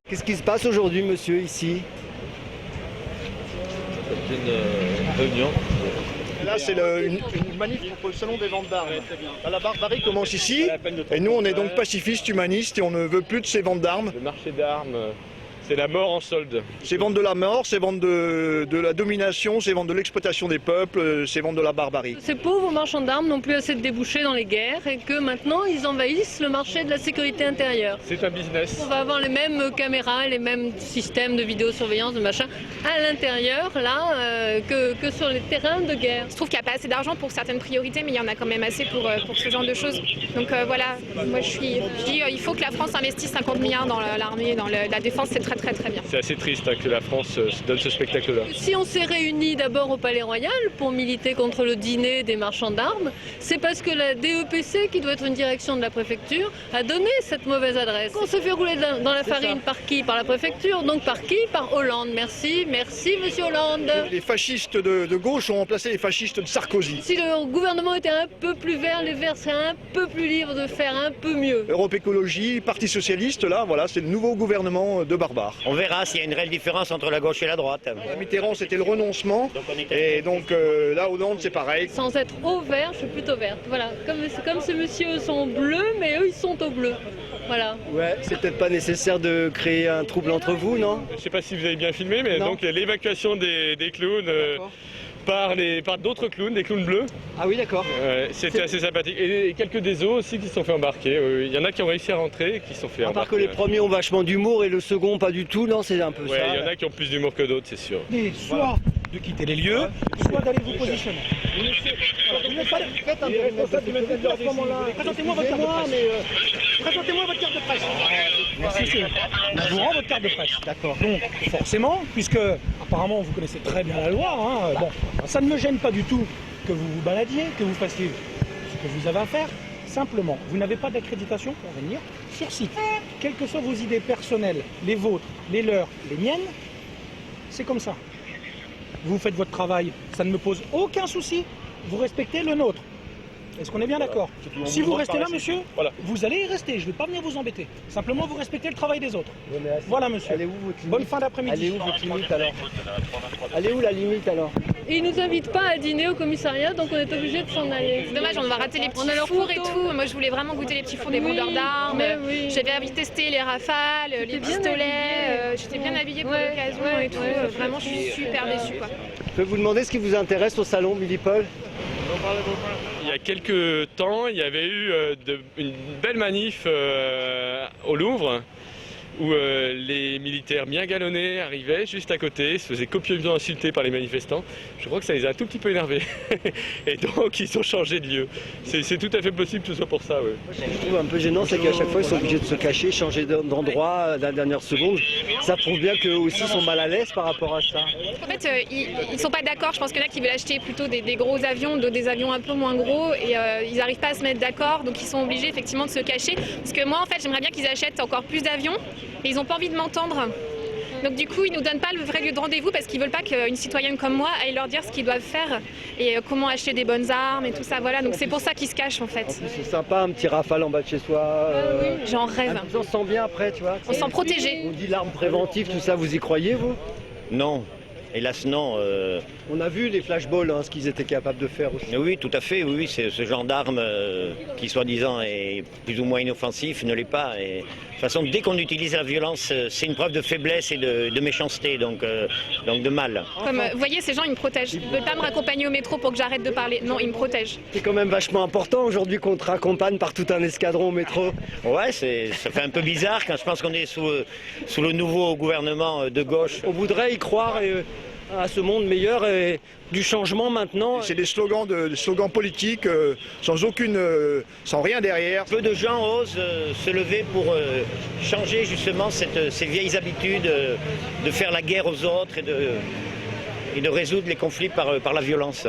Qu'est-ce qui se passe aujourd'hui, monsieur, ici? C'est une réunion. Là, c'est une manif contre le salon des ventes d'armes. La barbarie commence ici, et nous, on est donc pacifistes, humanistes, et on ne veut plus de ces ventes d'armes. Le marché d'armes, c'est la mort en solde. C'est vendre de la mort, c'est vendre de la domination, c'est vendre de l'exploitation des peuples, c'est vendre de la barbarie. Ces pauvres marchands d'armes n'ont plus assez de débouchés dans les guerres et que maintenant ils envahissent le marché de la sécurité intérieure. C'est un business. On va avoir les mêmes caméras, les mêmes systèmes de vidéosurveillance, de machin, à l'intérieur là que sur les terrains de guerre. Je trouve qu'il n'y a pas assez d'argent pour certaines priorités, mais il y en a quand même assez pour ce genre de choses. Donc voilà, moi je dis il faut que la France investisse 50 milliards dans l'armée, dans la défense, c'est très bien. C'est assez triste que la France donne ce spectacle-là. Si on s'est réunis d'abord au Palais Royal pour militer contre le dîner des marchands d'armes, c'est parce que la DEPC, qui doit être une direction de la préfecture, a donné cette mauvaise adresse. On s'est fait rouler dans la farine par qui? Par la préfecture. Donc par qui? Par Hollande. Merci monsieur Hollande. Les fascistes de gauche ont remplacé les fascistes de Sarkozy. Si le gouvernement était un peu plus vert, les Verts seraient un peu plus libres de faire un peu mieux. Europe Écologie, Parti Socialiste, là, voilà, c'est le nouveau gouvernement de barbares. On verra s'il y a une réelle différence entre la gauche et la droite. Mitterrand, c'était le renoncement, et donc là, Hollande, c'est pareil. Sans être au vert, je suis plutôt verte. Voilà, comme ces messieurs sont bleus, mais eux, ils sont au bleu. Voilà. Ouais, c'est peut-être pas nécessaire de créer un trouble entre vous, non? Je ne sais pas si vous avez bien filmé, mais Non. donc l'évacuation des clowns par d'autres clowns, des clowns bleus. Ah oui, d'accord. C'était assez sympathique. Et quelques des autres aussi qui se sont fait embarquer. Il y en a qui ont réussi à rentrer et qui se sont fait À part embarquer. que les premiers ont vachement d'humour et le second pas du tout, non, c'est un peu Ouais, ça. il y en a qui ont plus d'humour que d'autres, c'est sûr. Soit de quitter les lieux, soit d'aller vous positionner. Présentez-moi votre carte de presse. Présentez-moi votre carte de presse. Merci, je vous rends votre carte de presse. D'accord. Donc, forcément, puisque apparemment vous connaissez très bien la loi, bon, ça ne me gêne pas du tout que vous vous baladiez, que vous fassiez ce que vous avez à faire. Simplement, vous n'avez pas d'accréditation pour venir sur site. Quelles que soient vos idées personnelles, les vôtres, les leurs, les miennes, c'est comme ça. Vous faites votre travail, ça ne me pose aucun souci. Vous respectez le nôtre. Est-ce qu'on est bien d'accord? Si vous restez là, monsieur, vous allez y rester. Je ne vais pas venir vous embêter. Simplement, vous respectez le travail des autres. Voilà, monsieur. Elle est où votre limite? Bonne fin d'après-midi. Elle est où votre limite alors? Elle est où la limite alors? Et ils nous invitent pas à dîner au commissariat, donc on est obligé de s'en aller. C'est dommage, on va rater les petits On a leurs fours et photos. tout. Moi, je voulais vraiment goûter les petits fours des Oui, vendeurs d'armes. mais oui. J'avais envie de tester les rafales, les bien pistolets. J'étais bien habillée pour Ouais, l'occasion ouais, et tout. ouais. Vraiment, je suis super déçue, quoi. Je peux vous demander ce qui vous intéresse au salon, Billy-Paul? Il y a quelques temps, il y avait eu une belle manif au Louvre où les militaires bien galonnés arrivaient juste à côté, se faisaient copieusement insulter par les manifestants. Je crois que ça les a un tout petit peu énervés. Et donc ils ont changé de lieu. C'est tout à fait possible que ce soit pour ça. Ouais. Ce que je trouve un peu gênant, c'est qu'à chaque fois, ils sont obligés de se cacher, changer d'endroit à la dernière seconde. Ça prouve bien qu'eux aussi sont mal à l'aise par rapport à ça. En fait, ils sont pas d'accord. Je pense qu'il y en a qui veulent acheter plutôt des gros avions, des avions un peu moins gros, et ils n'arrivent pas à se mettre d'accord, donc ils sont obligés effectivement de se cacher. Parce que moi, en fait, j'aimerais bien qu'ils achètent encore plus d'avions, et ils n'ont pas envie de m'entendre. Donc du coup, ils nous donnent pas le vrai lieu de rendez-vous parce qu'ils veulent pas qu'une citoyenne comme moi aille leur dire ce qu'ils doivent faire et comment acheter des bonnes armes et tout ça. Voilà, donc c'est pour ça qu'ils se cachent en fait. C'est sympa, un petit rafale en bas de chez soi. J'en rêve. On se sent bien après, tu vois. On se sent protégé. On dit l'arme préventive, tout ça, vous y croyez, vous? Non, hélas non. On a vu les flashballs, ce qu'ils étaient capables de faire aussi. Oui, tout à fait, oui, c'est ce genre d'arme qui soi-disant est plus ou moins inoffensif, ne l'est pas. Et, de toute façon, dès qu'on utilise la violence, c'est une preuve de faiblesse et de méchanceté, donc de mal. Comme vous voyez, ces gens, ils me protègent. Ils veulent pas me raccompagner au métro pour que j'arrête de parler. Non, ils me protègent. C'est quand même vachement important aujourd'hui qu'on te raccompagne par tout un escadron au métro. Ouais, ça fait un peu bizarre quand je pense qu'on est sous le nouveau gouvernement de gauche. On voudrait y croire à ce monde meilleur et du changement maintenant. C'est des slogans politiques sans rien derrière. Peu de gens osent se lever pour changer justement ces vieilles habitudes de faire la guerre aux autres et de résoudre les conflits par la violence.